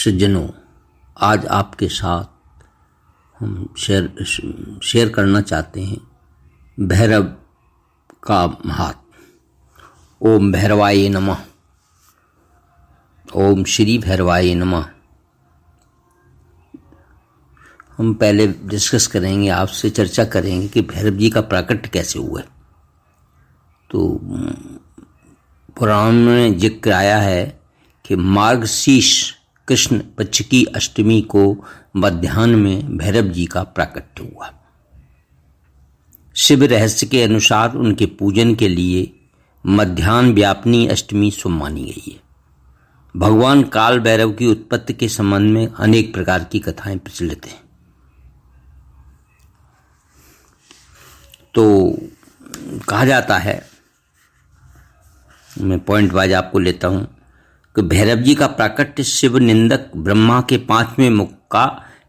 सज्जनों, आज आपके साथ हम शेयर करना चाहते हैं भैरव का महात्म्य। ओम भैरवाय नमः। ओम श्री भैरवाय नमः। हम पहले डिस्कस करेंगे, आपसे चर्चा करेंगे कि भैरव जी का प्राकट्य कैसे हुआ है। तो पुराण में जिक्र आया है कि मार्गशीर्ष कृष्ण पक्ष की अष्टमी को मध्याह्न में भैरव जी का प्राकट्य हुआ। शिव रहस्य के अनुसार उनके पूजन के लिए मध्याह्न व्यापिनी अष्टमी शुभ मानी गई है। भगवान काल भैरव की उत्पत्ति के संबंध में अनेक प्रकार की कथाएं प्रचलित हैं। तो कहा जाता है, मैं पॉइंट वाइज आपको लेता हूं, कि भैरव जी का प्राकट्य शिव निंदक ब्रह्मा के 5वें मुख का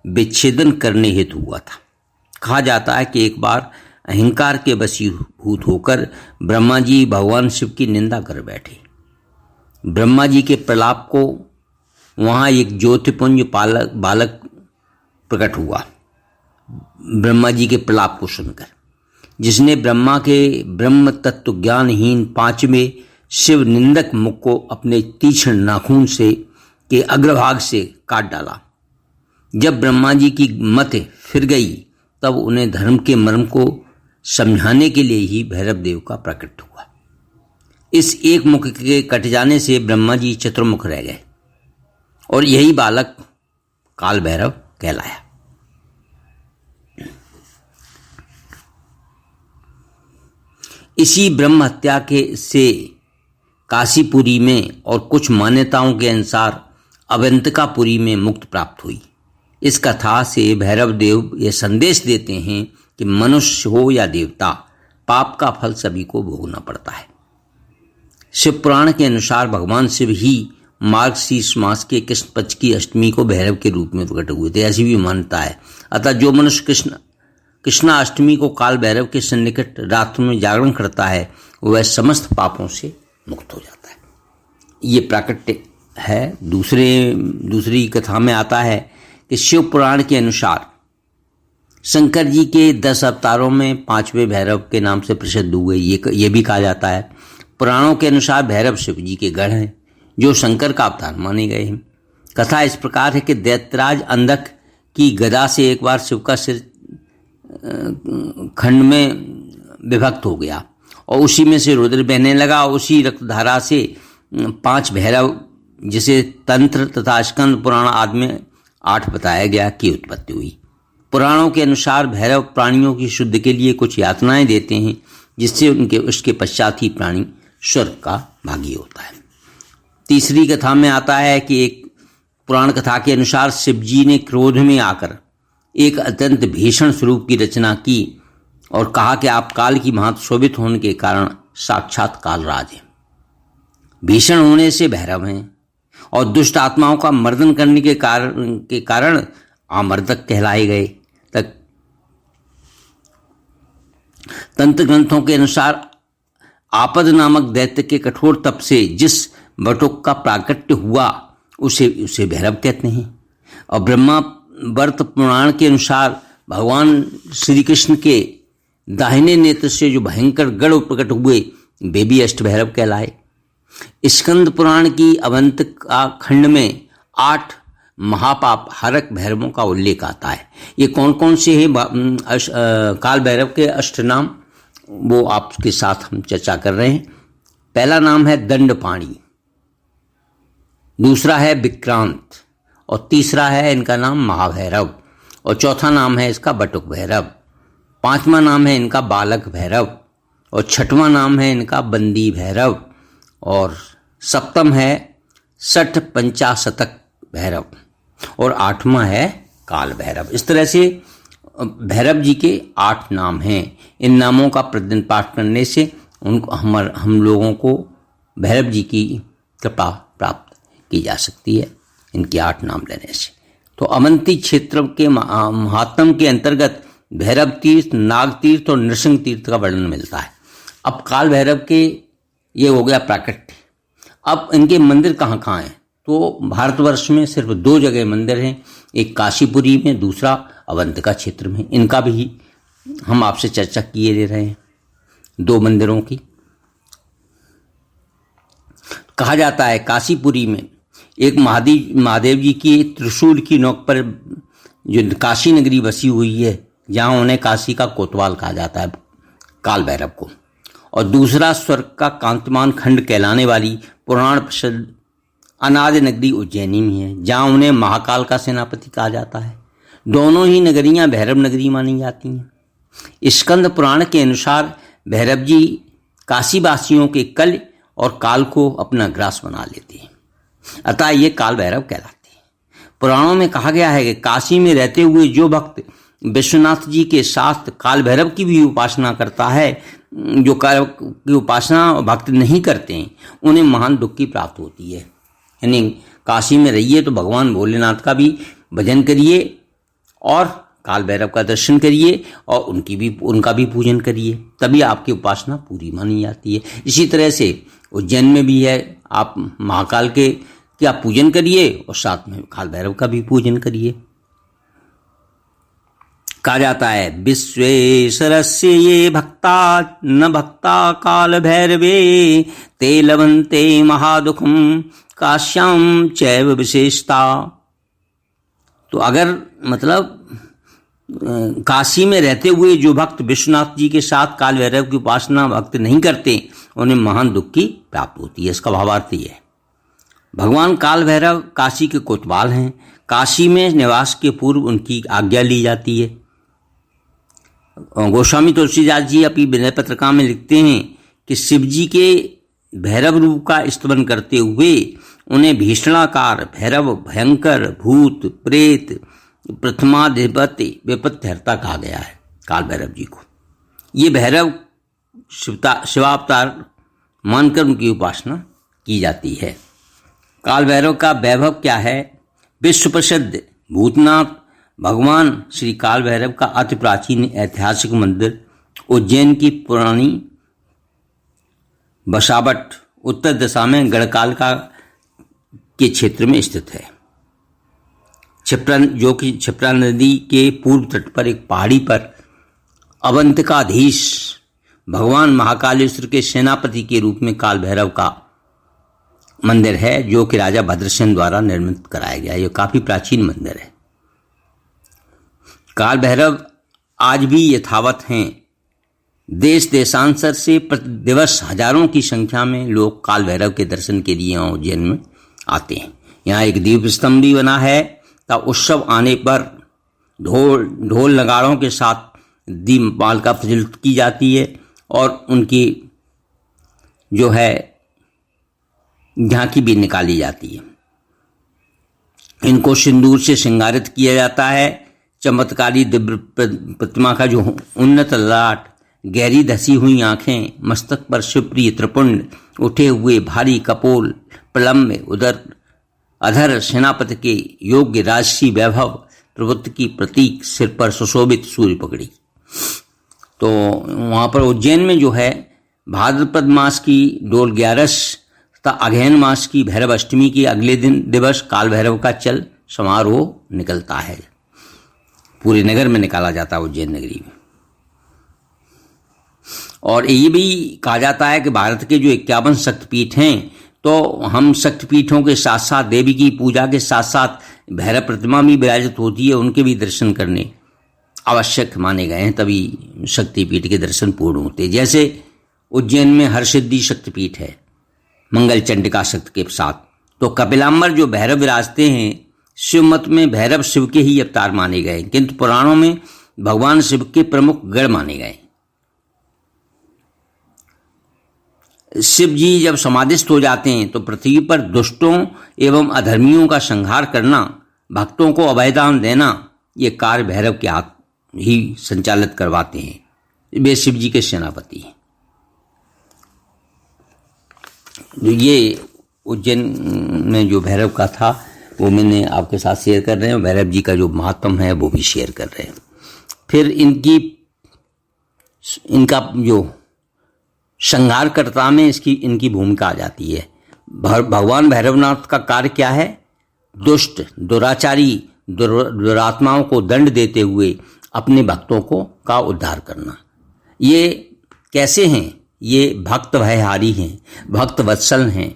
विच्छेदन करने हेतु हुआ था। कहा जाता है कि एक बार अहंकार के वशीभूत होकर ब्रह्मा जी भगवान शिव की निंदा कर बैठे। ब्रह्मा जी के प्रलाप को वहां एक ज्योतिपुंज बालक प्रकट हुआ ब्रह्मा जी के प्रलाप को सुनकर, जिसने ब्रह्मा के ब्रह्म तत्व ज्ञानहीन 5वें शिव निंदक मुख को अपने तीक्ष्ण नाखून से के अग्रभाग से काट डाला। जब ब्रह्मा जी की मत फिर गई, तब उन्हें धर्म के मर्म को समझाने के लिए ही भैरव देव का प्रकट हुआ। इस एक मुख के कट जाने से ब्रह्मा जी चतुर्मुख रह गए और यही बालक काल भैरव कहलाया। इसी ब्रह्म हत्या के से काशीपुरी में और कुछ मान्यताओं के अनुसार अवंतिकापुरी में मुक्ति प्राप्त हुई। इस कथा से भैरव देव ये संदेश देते हैं कि मनुष्य हो या देवता, पाप का फल सभी को भोगना पड़ता है। शिव पुराण के अनुसार भगवान शिव ही मार्गशीर्ष मास के कृष्ण पक्ष की अष्टमी को भैरव के रूप में प्रकट हुए थे, ऐसी भी मान्यता है। अतः जो मनुष्य कृष्णाष्टमी को काल भैरव के सन्निकट रात्र में जागरण करता है, वह समस्त पापों से मुक्त हो जाता है। ये प्राकट्य है। दूसरी कथा में आता है कि शिव पुराण के अनुसार शंकर जी के 10 अवतारों में 5वें भैरव के नाम से प्रसिद्ध हुए। ये भी कहा जाता है। पुराणों के अनुसार भैरव शिव जी के गढ़ हैं, जो शंकर का अवतार माने गए हैं। कथा इस प्रकार है कि दैत्यराज अंधक की गदा से एक बार शिव का सिर खंड में विभक्त हो गया और उसी में से रुद्र बहने लगा। उसी रक्तधारा से 5 भैरव, जिसे तंत्र तथा स्कंद पुराण आदि में 8 बताया गया, की उत्पत्ति हुई। पुराणों के अनुसार भैरव प्राणियों की शुद्ध के लिए कुछ यातनाएं देते हैं, जिससे उसके पश्चात ही प्राणी स्वर्ग का भागी होता है। तीसरी कथा में आता है कि एक पुराण कथा के अनुसार शिव जी ने क्रोध में आकर एक अत्यंत भीषण स्वरूप की रचना की और कहा कि आप काल की भांति शोभित होने के कारण साक्षात कालराज हैं। भीषण होने से भैरव हैं और दुष्ट आत्माओं का मर्दन करने के कारण आमर्दक कहलाए गए। तक तंत्र ग्रंथों के अनुसार आपद नामक दैत्य के कठोर तप से जिस बटुक का प्राकट्य हुआ, उसे भैरव कहते हैं। और ब्रह्मा वर्त पुराण के अनुसार भगवान श्री कृष्ण के दाहिने नेत्र से जो भयंकर गढ़ प्रकट हुए, वे भी अष्ट भैरव कहलाए। स्कंद पुराण की अवंतिका खंड में 8 महापाप हरक भैरवों का उल्लेख आता है। ये कौन कौन से हैं काल भैरव के अष्ट नाम, वो आपके साथ हम चर्चा कर रहे हैं। पहला नाम है दंडपाणी, दूसरा है विक्रांत, और तीसरा है इनका नाम महाभैरव, और चौथा नाम है इसका बटुक भैरव। 5वां नाम है इनका बालक भैरव, और 6वां नाम है इनका बंदी भैरव, और 7वां है सठ पंचाशतक भैरव, और 8वां है काल भैरव। इस तरह से भैरव जी के 8 नाम हैं। इन नामों का प्रतिदिन पाठ करने से हम लोगों को भैरव जी की कृपा प्राप्त की जा सकती है, इनके 8 नाम लेने से। तो अवंती क्षेत्र के महात्म के अंतर्गत भैरव तीर्थ, नाग तीर्थ और नृसिंह तीर्थ का वर्णन मिलता है। अब काल भैरव के ये हो गया प्राकट्य। अब इनके मंदिर कहाँ कहाँ हैं, तो भारतवर्ष में सिर्फ 2 जगह मंदिर हैं, एक काशीपुरी में, दूसरा अवंतिका क्षेत्र में। इनका भी हम आपसे चर्चा किए ले रहे हैं, 2 मंदिरों की। कहा जाता है काशीपुरी में एक महादेव जी की त्रिशूल की नोक पर जो काशी नगरी बसी हुई है, जहाँ उन्हें काशी का कोतवाल कहा जाता है, काल भैरव को। और दूसरा स्वर्ग का कांतिमान खंड कहलाने वाली पुराण प्रसिद्ध अनादि नगरी उज्जैनी में है, जहाँ उन्हें महाकाल का सेनापति कहा जाता है। दोनों ही नगरियाँ भैरव नगरी मानी जाती हैं। स्कंद पुराण के अनुसार भैरव जी काशीवासियों के कल और काल को अपना ग्रास बना लेते हैं, अतः ये काल भैरव कहलाते हैं। पुराणों में कहा गया है कि काशी में रहते हुए जो भक्त विश्वनाथ जी के साथ काल भैरव की भी उपासना करता है, जो काल की उपासना भक्त नहीं करते हैं, उन्हें महान दुख की प्राप्त होती है। यानी काशी में रहिए तो भगवान भोलेनाथ का भी भजन करिए और काल भैरव का दर्शन करिए और उनका भी पूजन करिए, तभी आपकी उपासना पूरी मानी जाती है। इसी तरह से उज्जैन में भी है, आप महाकाल के क्या पूजन करिए और साथ में काल भैरव का भी पूजन करिए। कहा जाता है विश्वेश्वरस्य ये भक्ता न भक्ता काल भैरवे ते लभन्ते महादुखम काश्याम चैव विशेषता। तो अगर मतलब काशी में रहते हुए जो भक्त विश्वनाथ जी के साथ काल भैरव की उपासना भक्त नहीं करते, उन्हें महान दुख की प्राप्ति होती है। इसका भावार्थ ये है, भगवान काल भैरव काशी के कोतवाल हैं। काशी में निवास के पूर्व उनकी आज्ञा ली जाती है। गोस्वामी तुलसीदास जी अपनी विनय पत्रिका में लिखते हैं कि शिव जी के भैरव रूप का स्तमन करते हुए उन्हें भीषणाकार, भैरव, भयंकर, भूत, प्रेत, प्रथमाधिपति, विपत्तिहर्ता कहा गया है काल भैरव जी को। ये भैरव शिवावतार मानकर उनकी उपासना की जाती है। काल भैरव का वैभव क्या है? विश्व प्रसिद्ध भूतनाथ भगवान श्री काल भैरव का अति प्राचीन ऐतिहासिक मंदिर उज्जैन की पुरानी बसावट उत्तर दिशा में गढ़कालिका के क्षेत्र में स्थित है। जो कि क्षिप्रा नदी के पूर्व तट पर एक पहाड़ी पर अवंतिकाधीश भगवान महाकालेश्वर के सेनापति के रूप में काल भैरव का मंदिर है, जो कि राजा भद्रसेन द्वारा निर्मित कराया गया। यह काफी प्राचीन मंदिर है। काल भैरव आज भी यथावत हैं। देश देशांतर से प्रति दिवस हजारों की संख्या में लोग काल भैरव के दर्शन के लिए उज्जैन में आते हैं। यहाँ एक दीप स्तंभ भी बना है। तब उत्सव आने पर ढोल नगाड़ों के साथ दीपमालिका प्रज्वलित की जाती है और उनकी जो है झांकी भी निकाली जाती है। इनको सिंदूर से श्रृंगारित किया जाता है। चमत्कारी दिव्य प्रतिमा का जो उन्नत ललाट, गहरी धसी हुई आंखें, मस्तक पर शिवप्रिय त्रिपुंड, उठे हुए भारी कपोल, प्रलम्ब उदर, अधर सेनापति के योग्य राजसी वैभव, प्रभुत्व की प्रतीक, सिर पर सुशोभित सूर्य पगड़ी। तो वहाँ पर उज्जैन में जो है भाद्रपद मास की डोल 11 तथा अगहन मास की भैरव अष्टमी के अगले दिन दिवस काल भैरव का चल समारोह निकलता है। पूरे नगर में निकाला जाता है उज्जैन नगरी में। और ये भी कहा जाता है कि भारत के जो 51 शक्तिपीठ हैं, तो हम शक्तिपीठों के साथ साथ देवी की पूजा के साथ साथ भैरव प्रतिमा भी विराजित होती है, उनके भी दर्शन करने आवश्यक माने गए हैं, तभी शक्तिपीठ के दर्शन पूर्ण होते हैं। जैसे उज्जैन में हरसिद्धि शक्तिपीठ है मंगल चंडिका शक्ति के साथ। तो कपिलांबर जो भैरव विराजते हैं, शिव मत में भैरव शिव के ही अवतार माने गए, किंतु पुराणों में भगवान शिव के प्रमुख गण माने गए। शिव जी जब समाधिस्थ हो जाते हैं तो पृथ्वी पर दुष्टों एवं अधर्मियों का संहार करना, भक्तों को अभयदान देना, ये कार्य भैरव के हाथ ही संचालित करवाते हैं। वे शिव जी के सेनापति हैं। ये उज्जैन में जो भैरव का था वो मैंने आपके साथ शेयर कर रहे हैं। भैरव जी का जो महात्म है वो भी शेयर कर रहे हैं। फिर इनका जो संहारकर्ता में इनकी भूमिका आ जाती है। भगवान भैरवनाथ का कार्य क्या है? दुष्ट, दुराचारी, दुरात्माओं को दंड देते हुए अपने भक्तों का उद्धार करना। ये कैसे हैं? ये भक्त भयहारी हैं, भक्त वत्सल हैं।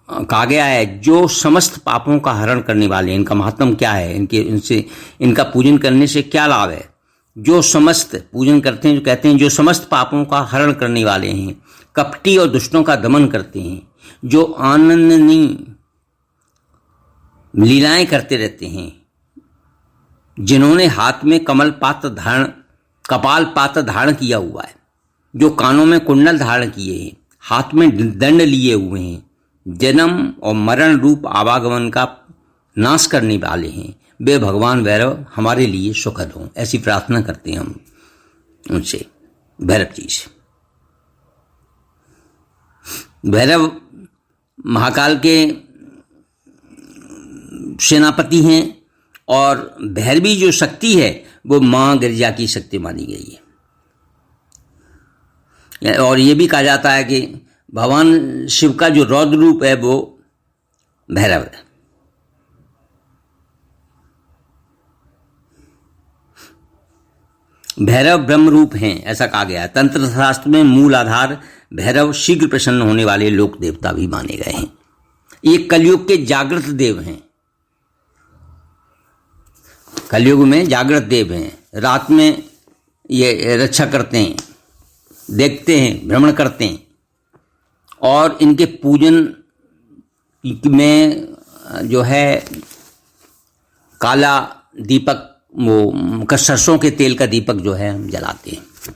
कहा गया है जो समस्त पापों का हरण करने वाले। इनका महात्म क्या है? इनका पूजन करने से क्या लाभ है? जो समस्त पूजन करते हैं, जो कहते हैं जो समस्त पापों का हरण करने वाले हैं, कपटी और दुष्टों का दमन करते हैं, जो आनंदनी लीलाएं करते रहते हैं, जिन्होंने हाथ में कपाल पात्र धारण किया हुआ है, जो कानों में कुंडल धारण किए हैं, हाथ में दंड लिए हुए हैं, जन्म और मरण रूप आवागमन का नाश करने वाले हैं, वे भगवान भैरव हमारे लिए सुखद हों। ऐसी प्रार्थना करते हैं हम उनसे, भैरव जी से। भैरव महाकाल के सेनापति हैं और भैरवी जो शक्ति है वो मां गिरिजा की शक्ति मानी गई है। और ये भी कहा जाता है कि भगवान शिव का जो रौद्र रूप है वो भैरव है। भैरव ब्रह्म रूप हैं, ऐसा कहा गया है। तंत्र शास्त्र में मूल आधार भैरव शीघ्र प्रसन्न होने वाले लोक देवता भी माने गए हैं। ये कलयुग के जागृत देव हैं, कलयुग में जागृत देव हैं। रात में ये रक्षा करते हैं, देखते हैं, भ्रमण करते हैं। और इनके पूजन में जो है काला दीपक, वो सरसों के तेल का दीपक जो है हम जलाते हैं।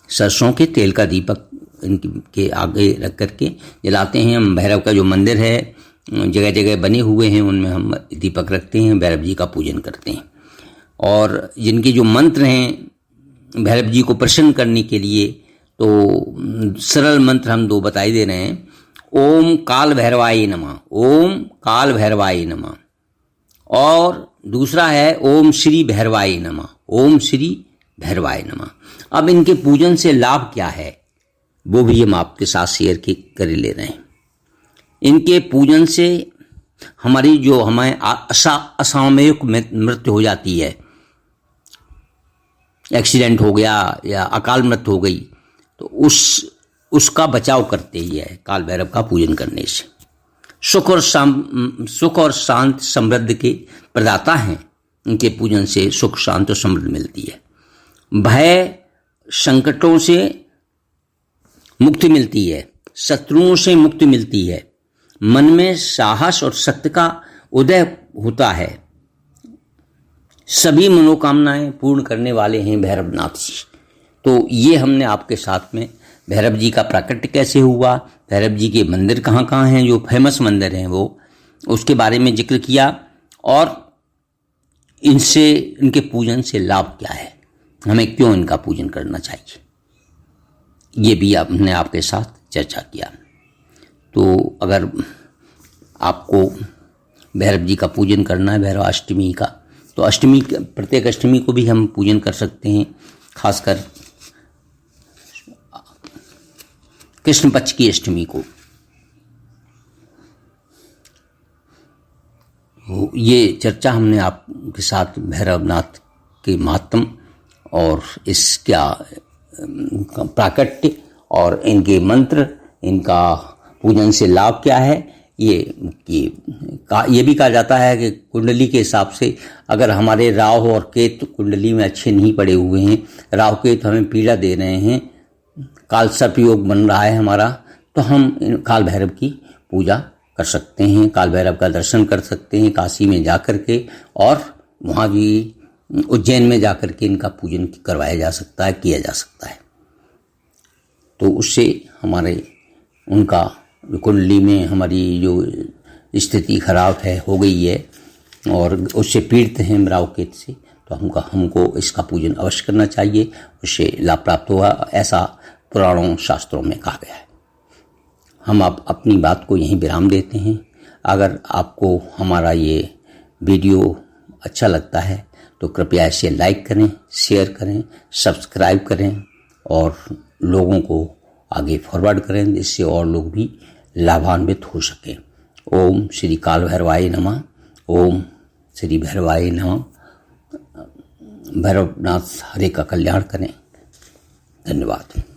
सरसों के तेल का दीपक इनके आगे रख करके जलाते हैं हम। भैरव का जो मंदिर है जगह जगह बने हुए हैं, उनमें हम दीपक रखते हैं, भैरव जी का पूजन करते हैं। और जिनके जो मंत्र हैं भैरव जी को प्रसन्न करने के लिए, तो सरल मंत्र हम दो बताई दे रहे हैं। ओम काल भैरवाय नमः, ओम काल भैरवाय नमः। और दूसरा है ओम श्री भैरवाय नमः, ओम श्री भैरवाय नमः। अब इनके पूजन से लाभ क्या है वो भी हम आपके साथ शेयर कर ले रहे हैं। इनके पूजन से हमारी जो हमें असामयिक मृत्यु हो जाती है, एक्सीडेंट हो गया या अकाल मृत्यु हो गई, तो उसका बचाव करते ही है काल भैरव का पूजन करने से। सुख और शांत समृद्धि के प्रदाता हैं। इनके पूजन से सुख शांत और समृद्धि मिलती है। भय संकटों से मुक्ति मिलती है, शत्रुओं से मुक्ति मिलती है, मन में साहस और सत्य का उदय होता है। सभी मनोकामनाएं पूर्ण करने वाले हैं भैरवनाथ जी। तो ये हमने आपके साथ में भैरव जी का प्राकट्य कैसे हुआ, भैरव जी के मंदिर कहाँ कहाँ हैं, जो फेमस मंदिर हैं वो, उसके बारे में जिक्र किया। और इनसे, इनके पूजन से लाभ क्या है, हमें क्यों इनका पूजन करना चाहिए, ये भी हमने आपके साथ चर्चा किया। तो अगर आपको भैरव जी का पूजन करना है, भैरव अष्टमी का, तो अष्टमी, प्रत्येक अष्टमी को भी हम पूजन कर सकते हैं। खासकर कृष्ण पक्ष की अष्टमी को। ये चर्चा हमने आपके साथ भैरवनाथ के महात्म और इसका प्राकट्य और इनके मंत्र, इनका पूजन से लाभ क्या है, ये भी कहा जाता है कि कुंडली के हिसाब से अगर हमारे राहु और केतु कुंडली में अच्छे नहीं पड़े हुए हैं, राहु केतु हमें पीड़ा दे रहे हैं, काल सर्प योग बन रहा है हमारा, तो हम काल भैरव की पूजा कर सकते हैं, काल भैरव का दर्शन कर सकते हैं काशी में जा कर के, और वहाँ भी उज्जैन में जा कर के इनका पूजन करवाया जा सकता है, किया जा सकता है। तो उससे हमारे उनका कुंडली में हमारी जो स्थिति खराब है, हो गई है और उससे पीड़ित हैं राहु केतु से, तो हमको इसका पूजन अवश्य करना चाहिए, उससे लाभ प्राप्त होगा, ऐसा पुराणों शास्त्रों में कहा गया है। हम अपनी बात को यहीं विराम देते हैं। अगर आपको हमारा ये वीडियो अच्छा लगता है तो कृपया इसे लाइक करें, शेयर करें, सब्सक्राइब करें और लोगों को आगे फॉरवर्ड करें, जिससे और लोग भी लाभान्वित हो सकें। ओम श्री काल भैरवाय नमः। ओम श्री भैरवाय नमः। भैरवनाथ हरे का कल्याण करें। धन्यवाद।